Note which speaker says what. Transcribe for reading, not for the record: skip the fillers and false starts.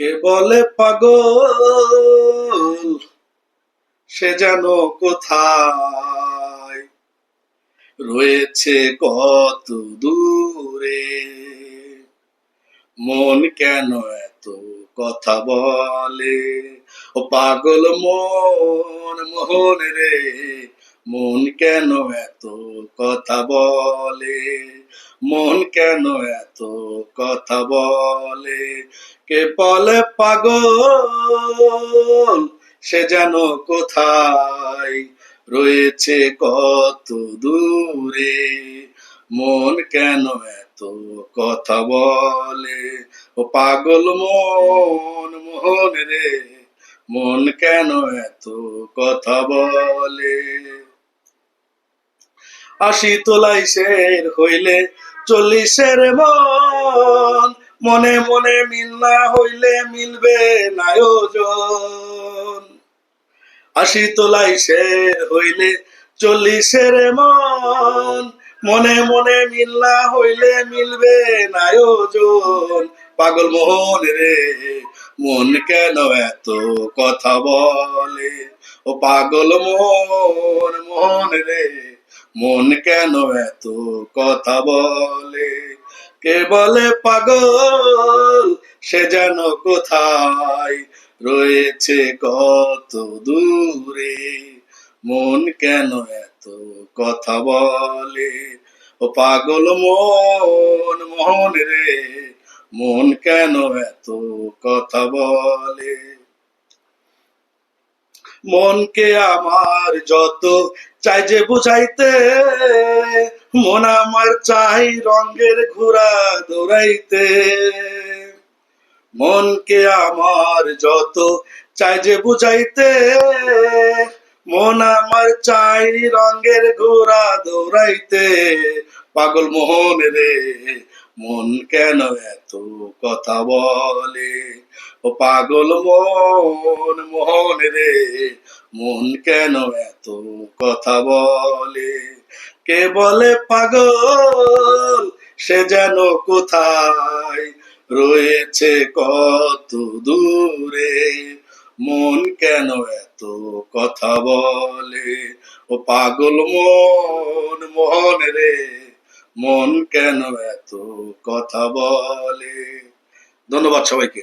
Speaker 1: কে বলে পাগল, সে যেন কোথায় রয়েছে কত দূরে। মন কেন এত কথা বলে, ও পাগল মন, মোহন রে। মন কেন এত কথা বলে, মন কেন এত কথা বলে। কে বলে পাগল, সে যেন কোথায় রয়েছে কত দূরে। মন কেন এত কথা বলে, ও পাগল মন, মোহন রে। মন কেন এত কথা বলে। আশি তোলাই শের হইলে 40-এর মন, মনে মনে মিল না হইলে মিলবে না ওজন। আশি তোলাই শের হইলে 40-এর মন, মনে মনে মিল না হইলে মিলবে না ওজন। পাগল মোহন রে, মন কেন এত কথা বলে, ও পাগল মন, মোহন রে। মন কেন এত কথা বলে। কে বলে পাগল, সে যেন কোথায় রয়েছে কত দূরে। মন কেন এত কথা বলে, ও পাগল মন, মোহন রে। মন কেন এত কথা বলে। মনকে আমার যত চাই যে বুঝাইতে, মন আমার চাই রঙের ঘোড়া দৌড়াইতে। মনকে আমার যত চাই যে বুঝাইতে, মন আমার চাই রঙের ঘোড়া দৌড়াইতে। পাগল মোহন রে, মন কেন এত কথা বলে, ও পাগল মন, মোহন রে। মন কেন এত কথা বলে। কে বলে পাগল, সে যেন কোথায় রয়েছে কত দূরে। মন কেন এত কথা বলে, ও পাগল মন, মোহন রে। মন কেন এত কথা বলে। ধন্যবাদ সবাইকে।